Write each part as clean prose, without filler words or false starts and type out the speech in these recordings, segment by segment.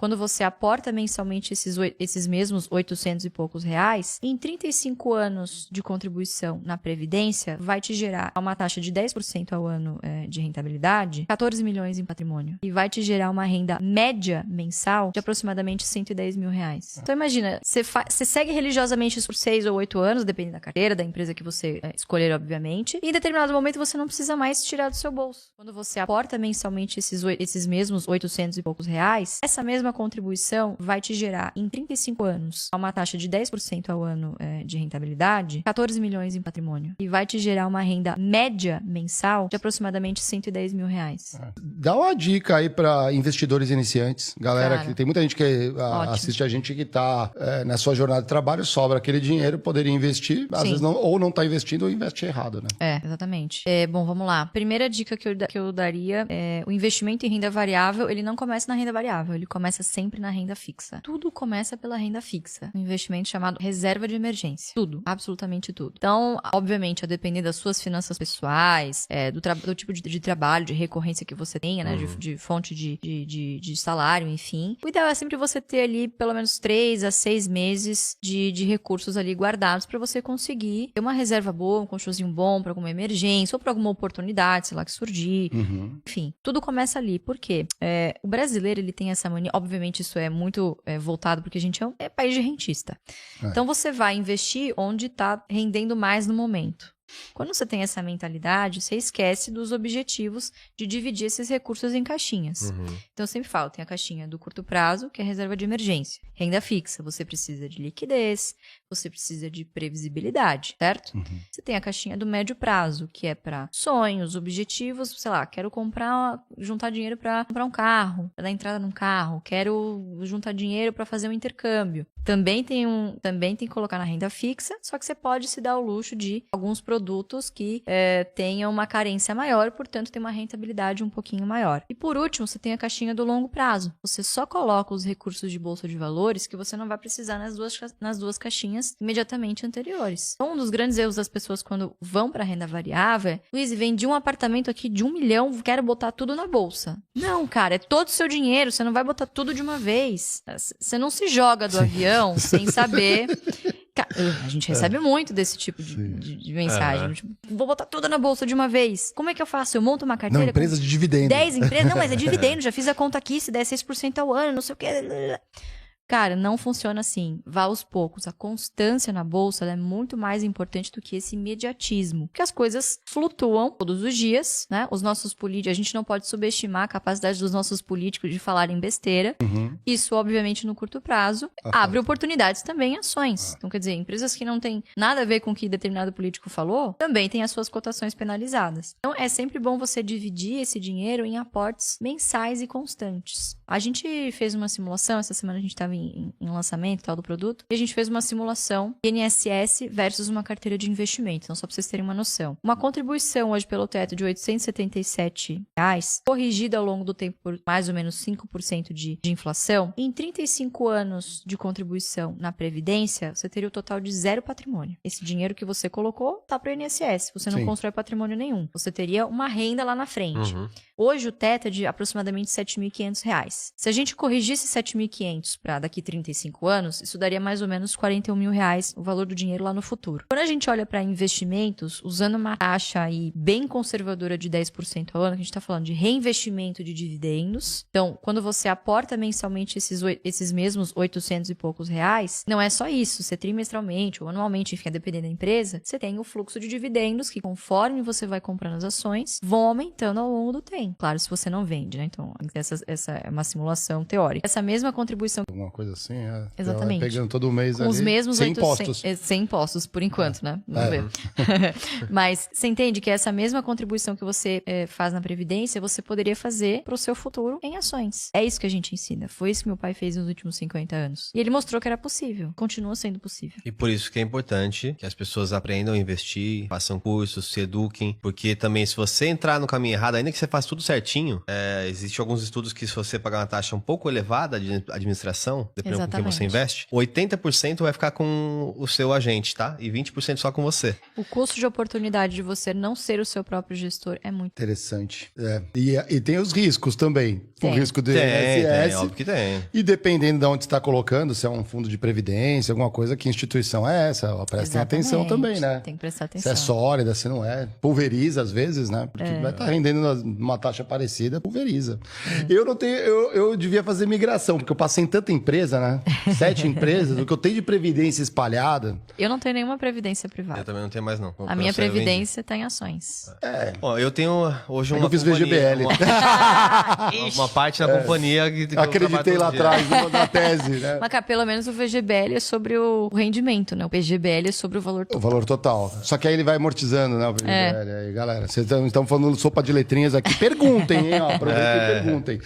quando você aporta mensalmente esses mesmos 800 e poucos reais, em 35 anos de contribuição na Previdência, vai te gerar uma taxa de 10% ao ano de rentabilidade, 14 milhões em patrimônio. E vai te gerar uma renda média mensal de aproximadamente 110 mil reais. Então imagina, você segue religiosamente isso por 6 ou 8 anos, dependendo da carteira, da empresa que você escolher, obviamente, e em determinado momento você não precisa mais tirar do seu bolso. Quando você aporta mensalmente esses mesmos 800 e poucos reais, essa mesma contribuição vai te gerar, em 35 anos, uma taxa de 10% ao ano de rentabilidade, 14 milhões em patrimônio. E vai te gerar uma renda média mensal de aproximadamente 110 mil reais. Dá uma dica aí para investidores iniciantes. Galera, que tem muita gente que assiste a gente que tá na sua jornada de trabalho, sobra aquele dinheiro, poderia investir, às vezes não, ou não tá investindo ou investe errado, né? Exatamente. Bom, vamos lá. Primeira dica que eu daria é o investimento em renda variável, ele não começa na renda variável, ele começa sempre na renda fixa. Tudo começa pela renda fixa. Um investimento chamado reserva de emergência. Tudo. Absolutamente tudo. Então, obviamente, a depender das suas finanças pessoais, do tipo de trabalho, de recorrência que você tenha, né? De fonte de salário, enfim. O ideal é sempre você ter ali pelo menos 3 a 6 meses de recursos ali guardados para você conseguir ter uma reserva boa, um colchãozinho bom para alguma emergência ou para alguma oportunidade, sei lá, que surgir. Enfim, tudo começa ali. Por quê? O brasileiro, ele tem essa mania, obviamente isso é muito voltado porque a gente é país de rentista. Então você vai investir onde está rendendo mais no momento. Quando você tem essa mentalidade, você esquece dos objetivos de dividir esses recursos em caixinhas. Então, eu sempre falo, tem a caixinha do curto prazo, que é reserva de emergência. Renda fixa, você precisa de liquidez, você precisa de previsibilidade, certo? Você tem a caixinha do médio prazo, que é para sonhos, objetivos, sei lá, quero juntar dinheiro para comprar um carro, para dar entrada num carro, quero juntar dinheiro para fazer um intercâmbio. Também tem que colocar na renda fixa, só que você pode se dar o luxo de alguns produtos que tenham uma carência maior, portanto tem uma rentabilidade um pouquinho maior. E por último, você tem a caixinha do longo prazo. Você só coloca os recursos de bolsa de valores que você não vai precisar nas duas caixinhas imediatamente anteriores. Então, um dos grandes erros das pessoas quando vão para a renda variável é: Luiz, vendi um apartamento aqui de 1 milhão, quero botar tudo na bolsa. Não, cara, é todo o seu dinheiro, você não vai botar tudo de uma vez. Você não se joga do avião sem saber. A gente recebe muito desse tipo de mensagem. Tipo, vou botar tudo na bolsa de uma vez. Como é que eu faço? Eu monto uma carteira. Não, empresas de dividendo. 10 empresas. Não, mas é dividendo. Já fiz a conta aqui, se der 6% ao ano, não sei o que. Cara, não funciona assim. Vá aos poucos. A constância na bolsa ela é muito mais importante do que esse imediatismo. Porque as coisas flutuam todos os dias, né? Os nossos políticos, a gente não pode subestimar a capacidade dos nossos políticos de falarem besteira. Isso, obviamente, no curto prazo, abre oportunidades também em ações. Então, quer dizer, empresas que não têm nada a ver com o que determinado político falou, também têm as suas cotações penalizadas. Então, é sempre bom você dividir esse dinheiro em aportes mensais e constantes. A gente fez uma simulação, essa semana a gente estava em lançamento tal do produto, e a gente fez uma simulação INSS versus uma carteira de investimento. Então, só para vocês terem uma noção. Uma contribuição hoje pelo teto de R$ 877, corrigida ao longo do tempo por mais ou menos 5% de inflação, em 35 anos de contribuição na Previdência, você teria o total de 0 patrimônio. Esse dinheiro que você colocou tá para o INSS, você não constrói patrimônio nenhum. Você teria uma renda lá na frente. Hoje o teto é de aproximadamente R$ 7.500. Se a gente corrigisse 7.500 para daqui 35 anos, isso daria mais ou menos R$ 41 mil o valor do dinheiro lá no futuro. Quando a gente olha para investimentos, usando uma taxa aí bem conservadora de 10% ao ano, que a gente está falando de reinvestimento de dividendos. Então, quando você aporta mensalmente esses mesmos 800 e poucos reais, não é só isso. Você trimestralmente ou anualmente, enfim, dependendo da empresa, você tem o fluxo de dividendos que, conforme você vai comprando as ações, vão aumentando ao longo do tempo. Claro, se você não vende, né? Então, essa é uma simulação teórica. Essa mesma contribuição... Alguma coisa assim, Exatamente. Pegando todo mês com ali, os mesmos sem impostos. Sem impostos, por enquanto, né? Vamos ver. Mas você entende que essa mesma contribuição que você faz na Previdência, você poderia fazer para o seu futuro em ações. É isso que a gente ensina. Foi isso que meu pai fez nos últimos 50 anos. E ele mostrou que era possível. Continua sendo possível. E por isso que é importante que as pessoas aprendam a investir, façam cursos, se eduquem, porque também se você entrar no caminho errado, ainda que você faça tudo certinho, existem alguns estudos que se você pagar pagar uma taxa um pouco elevada de administração, dependendo com quem você Exatamente. investe, 80% vai ficar com o seu agente, tá? E 20% só com você. O custo de oportunidade de você não ser o seu próprio gestor é muito Interessante. E tem os riscos também. Tem. O risco de Tem, INSS. óbvio que tem. E dependendo de onde está colocando, se é um fundo de previdência, alguma coisa, que instituição é essa? Ó, prestem atenção também, né? Tem que prestar Se atenção. é sólida, se não é. Pulveriza às vezes, né? Porque vai estar rendendo uma taxa parecida, pulveriza. Eu não tenho, eu devia fazer migração, porque eu passei em tanta empresa, né? 7 empresas, o que eu tenho de previdência espalhada. Eu não tenho nenhuma previdência Eu privada. também não tenho mais, não. A minha previdência está em ações. Ó, eu tenho hoje uma Eu fiz companhia, VGBL. uma parte da companhia que eu Acreditei trabalho lá todo dia. atrás na tese, né? Mas, cara, pelo menos o VGBL é sobre o rendimento, né? O PGBL é sobre o valor O total. valor total. Só que aí ele vai amortizando, né? O VGBL. Aí, galera, vocês estão falando sopa de letrinhas aqui. Perguntem, hein? Ó, aproveitem e perguntem.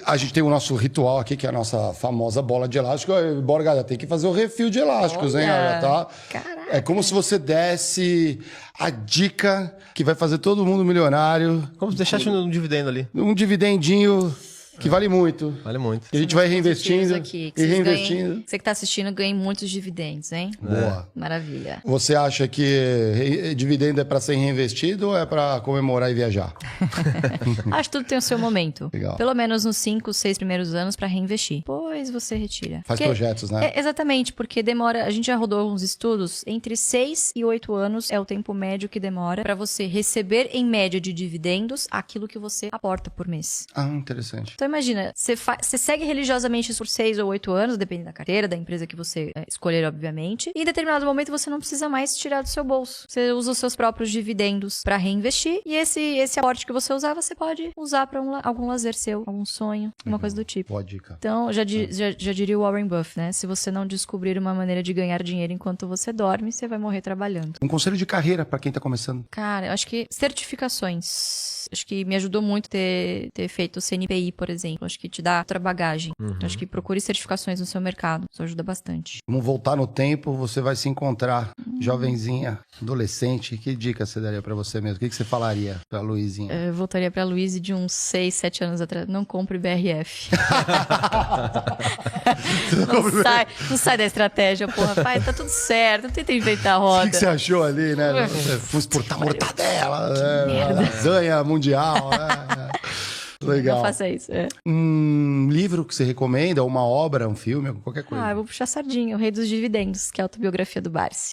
A gente tem o nosso ritual aqui, que é a nossa famosa bola de elástico. Bora, galera, tem que fazer o refil de elásticos, hein? Olha, Olha, tá? caraca. É como se você desse a dica que vai fazer todo mundo milionário. Como se deixasse um dividendo ali. Um dividendinho que vale muito. Vale muito. E a gente vai reinvestindo Aqui, que e vocês reinvestindo. ganhem- você que tá assistindo ganhe muitos dividendos, hein? Boa. Maravilha. Você acha que dividendo é para ser reinvestido ou é para comemorar e viajar? Acho que tudo tem o seu momento. Legal. Pelo menos nos 5, 6 primeiros anos pra reinvestir. Depois você retira. Faz projetos, né? Exatamente, porque demora. A gente já rodou alguns estudos. Entre 6 e 8 anos é o tempo médio que demora pra você receber, em média, de dividendos aquilo que você aporta por mês. Ah, interessante. Então imagina, você segue religiosamente isso por 6 ou 8 anos, dependendo da carteira, da empresa que você escolher, obviamente. E em determinado momento você não precisa mais tirar do seu bolso. Você usa os seus próprios dividendos pra reinvestir. E esse aporte que você usar, você pode usar pra algum lazer seu, algum sonho, alguma coisa do tipo. Boa dica. Então, já diria o Warren Buffett, né? Se você não descobrir uma maneira de ganhar dinheiro enquanto você dorme, você vai morrer trabalhando. Um conselho de carreira para quem tá começando. Cara, eu acho que certificações. Acho que me ajudou muito ter feito o CNPI, por exemplo. Acho que te dá outra bagagem. Então, acho que procure certificações no seu mercado. Isso ajuda bastante. Vamos voltar no tempo, você vai se encontrar jovenzinha, adolescente. Que dica você daria para você mesmo? O que você falaria pra Luizinha? Eu voltaria pra Luíse de uns 6, 7 anos atrás. Não compre BRF. não sai da estratégia, porra. Faz, tá tudo certo. Não tenta inventar a O roda. que você achou ali, né? Vamos exportar mortadela, né? Lasanha mundial, né? Legal. Não faça isso. Um livro que você recomenda, uma obra, um filme, qualquer coisa. Eu vou puxar sardinha. O Rei dos Dividendos, que é a autobiografia do Barsi.